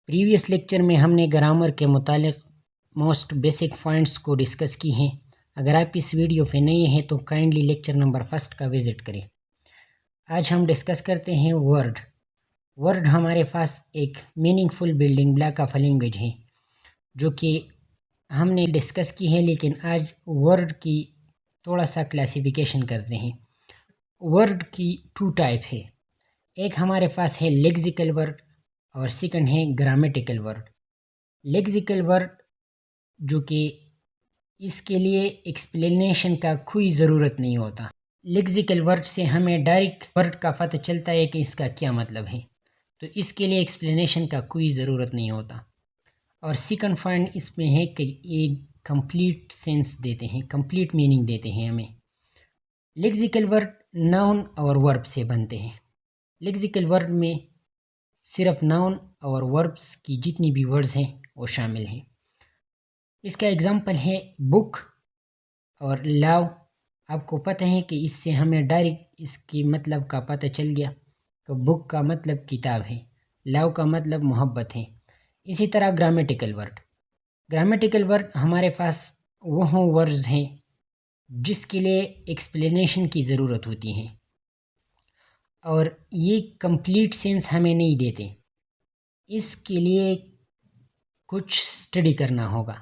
Previous lecture میں ہم نے گرامر کے متعلق موسٹ بیسک پوائنٹس کو ڈسکس کی ہیں۔ اگر آپ اس ویڈیو پہ نئے ہیں تو کائنڈلی لیکچر نمبر 1 کا وزٹ کریں۔ آج ہم ڈسکس کرتے ہیں ورڈ۔ ورڈ ہمارے پاس ایک meaningful building block of language ہے جو کہ ہم نے ڈسکس کی ہے، لیکن آج ورڈ کی تھوڑا سا کلاسیفیکیشن کرتے ہیں۔ ورڈ کی 2 ٹائپ ہے، ایک ہمارے پاس ہے لیکزیکل ورڈ اور سیکنڈ ہے گرامیٹیکل ورڈ۔ لیکزیکل ورڈ جو کہ اس کے لیے ایکسپلینیشن کا کوئی ضرورت نہیں ہوتا۔ لیکزیکل ورڈ سے ہمیں ڈائریکٹ ورڈ کا پتہ چلتا ہے کہ اس کا کیا مطلب ہے، تو اس کے لیے ایکسپلینیشن کا کوئی ضرورت نہیں ہوتا۔ اور سیکنڈ پوائنٹ اس میں ہے کہ یہ کمپلیٹ سینس دیتے ہیں، کمپلیٹ میننگ دیتے ہیں ہمیں۔ لیکزیکل ورڈ ناؤن اور ورب سے بنتے ہیں۔ لیکزیکل ورڈ میں صرف ناؤن اور وربس کی جتنی بھی ورڈز ہیں وہ شامل ہیں۔ اس کا اگزامپل ہے بک اور لاو۔ آپ کو پتہ ہے کہ اس سے ہمیں ڈائریکٹ اس کی مطلب کا پتہ چل گیا کہ بک کا مطلب کتاب ہے، لاو کا مطلب محبت ہے۔ اسی طرح گرامیٹیکل ورڈ۔ گرامیٹیکل ورڈ ہمارے پاس وہ ورڈز ہیں جس کے لیے ایکسپلینیشن کی ضرورت ہوتی ہے اور یہ کمپلیٹ سینس ہمیں نہیں دیتے، اس کے لیے کچھ اسٹڈی کرنا ہوگا،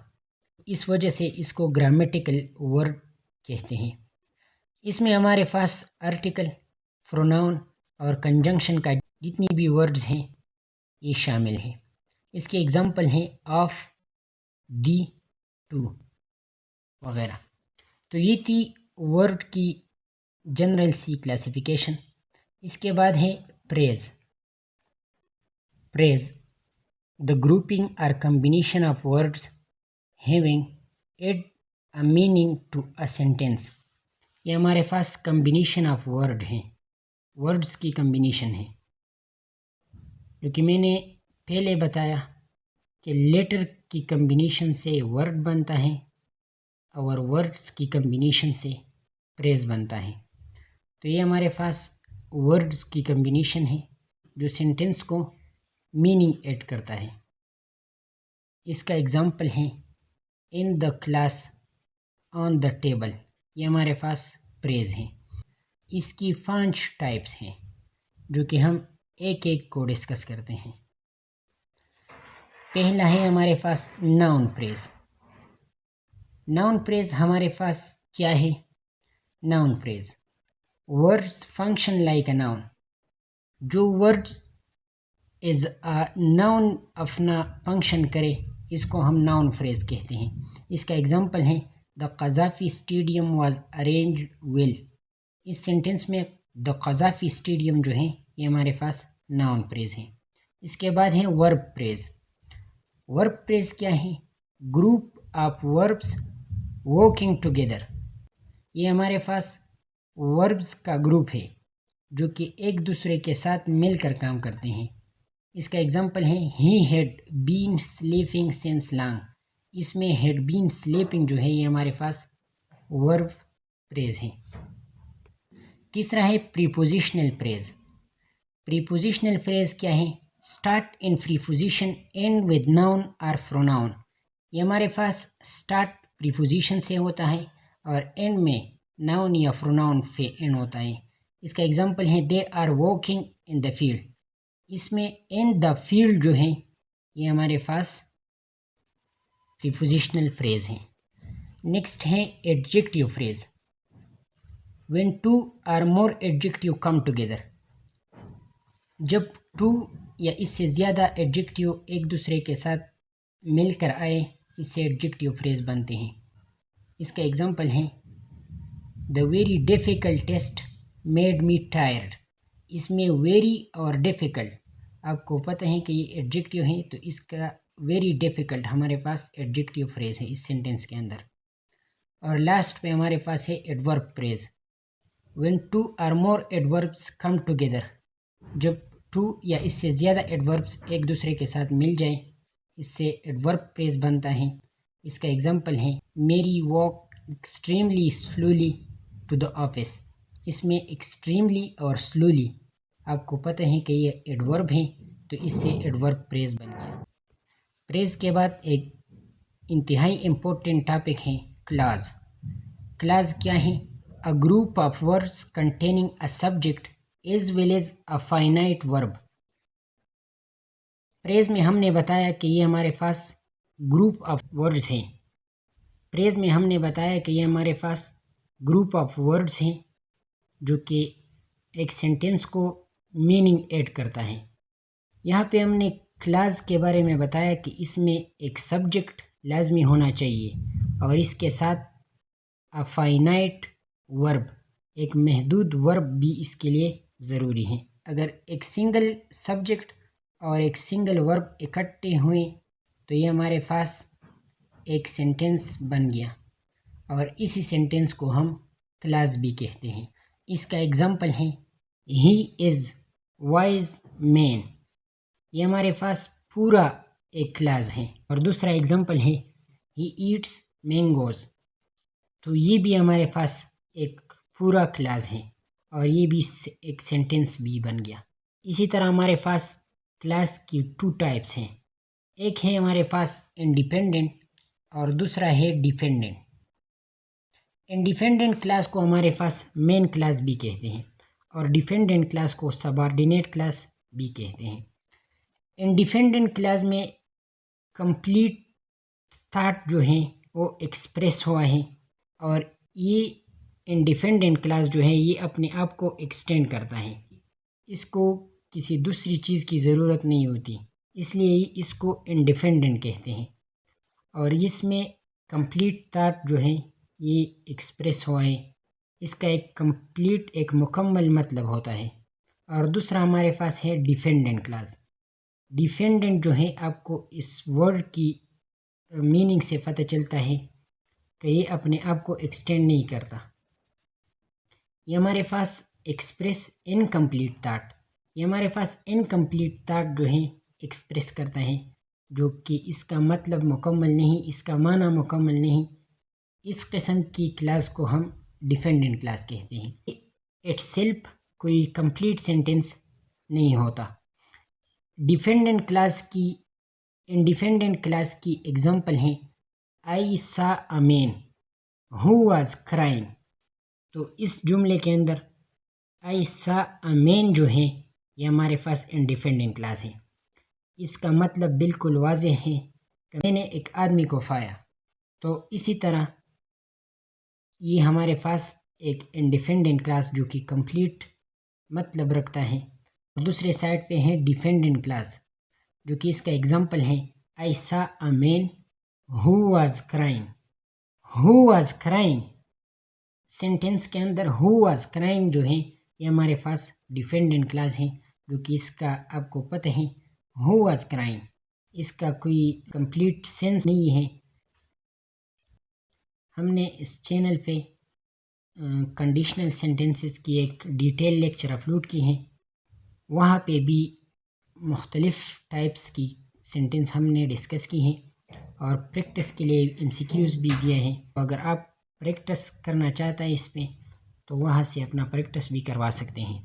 اس وجہ سے اس کو گرامیٹیکل ورڈ کہتے ہیں۔ اس میں ہمارے پاس آرٹیکل، پروناؤن اور کنجنکشن کا جتنی بھی ورڈز ہیں یہ شامل ہیں۔ اس کے اگزامپل ہیں آف، دی، ٹو وغیرہ۔ تو یہ تھی ورڈ کی جنرل سی کلاسیفیکیشن۔ اس کے بعد ہے پریز۔ پریز the grouping or combination of words having add a meaning to a sentence۔ یہ ہمارے پاس کمبینیشن آف ورڈ ہیں، ورڈز کی کمبینیشن ہے، جو کہ میں نے پہلے بتایا کہ لیٹر کی کمبینیشن سے ورڈ بنتا ہے اور ورڈز کی کمبینیشن سے پریز بنتا ہے۔ تو یہ ہمارے پاس ورڈز کی کمبینیشن ہے جو سینٹنس کو میننگ ایڈ کرتا ہے۔ اس کا اگزامپل ہے ان the class, on the table. یہ ہمارے پاس پریز ہیں۔ اس کی 5 ٹائپس ہیں جو کہ ہم ایک ایک کو ڈسکس کرتے ہیں۔ پہلا ہے ہمارے پاس ناؤن پریز۔ ناؤن پریز ہمارے پاس کیا ہے؟ Noun phrase words function like a noun۔ جو words از noun اپنا فنکشن کرے اس کو ہم ناؤن فریز کہتے ہیں۔ اس کا اگزامپل ہے the Gaddafi stadium was arranged well. اس سینٹنس میں دا قذافی اسٹیڈیم جو ہے یہ ہمارے پاس ناؤن پریز ہے۔ اس کے بعد ہے ورب پریز۔ ورب پریز کیا ہے؟ Group of verbs working together. یہ ہمارے پاس وربس کا گروپ ہے جو کہ ایک دوسرے کے ساتھ مل کر کام کرتے ہیں۔ اس کا اگزامپل ہے he had been sleeping since long. اس میں ہیڈ بین سلیپنگ جو ہے یہ ہمارے پاس ورب پریز ہے۔ تیسرا ہے پریپوزیشنل پریز۔ پریپوزیشنل پریز کیا ہے؟ Start in preposition end with noun اور پروناؤن۔ یہ ہمارے پاس اسٹارٹ پریپوزیشن سے ہوتا ہے اور اینڈ میں ناؤن یا پروناؤن پہ اینڈ ہوتا ہے۔ اس کا اگزامپل ہے they are walking in the field. اس میں ان دا فیلڈ جو ہے یہ ہمارے پاس پریپوزیشنل فریز ہیں۔ نیکسٹ ہے adjective phrase. when 2 or more adjective come together۔ جب 2 یا اس سے زیادہ ایڈجیکٹیو ایک دوسرے کے ساتھ مل کر آئے اس سے ایڈجیکٹیو فریز بنتے ہیں۔ اس کا اگزامپل ہے the very difficult test made me tired۔ اس میں ویری اور ڈیفیکلٹ آپ کو پتہ ہے کہ یہ ایڈجیکٹیو ہیں، تو اس کا ویری ڈیفیکلٹ ہمارے پاس ایڈجیکٹیو فریز ہے اس سینٹنس کے اندر۔ اور لاسٹ پہ ہمارے پاس ہے adverb freeze. when 2 or more adverbs come together۔ جب 2 یا اس سے زیادہ ایڈوربس ایک دوسرے کے ساتھ مل جائیں اس سے ایڈورب فریز بنتا ہے۔ اس کا اگزامپل ہے Mary walk extremely slowly to the office. اس میں ایکسٹریملی اور سلولی آپ کو پتہ ہے کہ یہ ایڈورب ہیں، تو اس سے ایڈورب فریز بن گیا۔ پریز کے بعد ایک انتہائی امپورٹنٹ ٹاپک ہے کلاز. کلاز کیا ہیں؟ A group of words containing a subject as well as a finite verb. پریز میں ہم نے بتایا کہ یہ ہمارے پاس گروپ آف ورڈز ہیں. پریز میں ہم نے بتایا کہ یہ ہمارے پاس گروپ آف ورڈز ہیں جو کہ ایک سینٹینس کو میننگ ایڈ کرتا ہے. یہاں پہ ہم نے کلاز کے بارے میں بتایا کہ اس میں ایک سبجیکٹ لازمی ہونا چاہیے اور اس کے ساتھ فائنائٹ ورب، ایک محدود ورب بھی اس کے لیے ضروری ہے. اگر ایک سنگل سبجیکٹ اور ایک سنگل ورب اکٹھے ہوئیں تو یہ ہمارے پاس ایک سینٹینس بن گیا اور اسی سینٹینس کو ہم کلاز بھی کہتے ہیں. اس کا ایگزامپل ہے ہی از وائز مین. یہ ہمارے پاس پورا ایک کلاز ہے. اور دوسرا ایگزامپل ہے ہی ایٹس مینگوز. تو یہ بھی ہمارے پاس ایک پورا کلاز ہے اور یہ بھی ایک سینٹینس بھی بن گیا. اسی طرح ہمارے پاس کلاز کی 2 ٹائپس ہیں. ایک ہے ہمارے پاس انڈیپینڈنٹ اور دوسرا ہے ڈیپینڈنٹ. انڈیپینڈنٹ کلاس کو ہمارے پاس مین کلاس بھی کہتے ہیں اور ڈیپینڈنٹ کلاس کو سبارڈینیٹ کلاس بھی کہتے ہیں. انڈیپینڈنٹ کلاس میں کمپلیٹ تھاٹ جو ہیں وہ ایکسپریس ہوا ہے اور یہ انڈیپینڈنٹ کلاس جو ہے یہ اپنے آپ کو ایکسٹینڈ کرتا ہے. اس کو کسی دوسری چیز کی ضرورت نہیں ہوتی، اس لیے اس کو انڈیپینڈنٹ کہتے ہیں. اور اس میں کمپلیٹ تھاٹ جو ہے یہ ایکسپریس ہوا ہے، اس کا ایک کمپلیٹ ایک مکمل مطلب ہوتا ہے. اور دوسرا ہمارے پاس ہے ڈیپینڈنٹ کلاس. ڈیپینڈنٹ جو ہے آپ کو اس ورڈ کی میننگ سے پتہ چلتا ہے کہ یہ اپنے آپ کو ایکسٹینڈ نہیں کرتا. یہ ہمارے پاس ایکسپریس انکمپلیٹ تھاٹ. یہ ہمارے پاس انکمپلیٹ تھاٹ جو ہے ایکسپریس کرتا ہے جو کہ اس کا مطلب مکمل نہیں، اس کا معنی مکمل نہیں. اس قسم کی کلاس کو ہم ڈیپینڈنٹ کلاس کہتے ہیں. اٹ سیلف کوئی کمپلیٹ سینٹینس نہیں ہوتا. ڈیپینڈنٹ کلاس کی انڈیپینڈنٹ کلاس کی ایگزامپل ہیں آئی saw a man who was crying. تو اس جملے کے اندر آئی سا اے مین جو ہے یہ ہمارے پاس انڈیپینڈنٹ کلاس ہے. اس کا مطلب بالکل واضح ہے کہ میں نے ایک آدمی کو پایا. تو اسی طرح یہ ہمارے پاس ایک انڈیپینڈنٹ کلاس جو کہ کمپلیٹ مطلب رکھتا ہے. دوسرے سائڈ پہ ہے ڈیپینڈنٹ کلاس جو کہ اس کا ایگزامپل ہے I saw a man who was crying. Who was crying sentence کے اندر ہو واز کرائنگ جو ہے یہ ہمارے پاس ڈیپینڈنٹ کلاس ہے جو کہ اس کا آپ کو پتہ ہے ہو واز کرائنگ اس کا کوئی کمپلیٹ سینس نہیں ہے. ہم نے اس چینل پہ کنڈیشنل سینٹینسز کی ایک ڈیٹیل لیکچر اپلوڈ کی ہیں، وہاں پہ بھی مختلف ٹائپس کی سینٹینس ہم نے ڈسکس کی ہیں اور پریکٹس کے لیے MCQs بھی دیا ہے. اگر آپ پریکٹس کرنا چاہتا ہے اس پہ تو وہاں سے اپنا پریکٹس بھی کروا سکتے ہیں.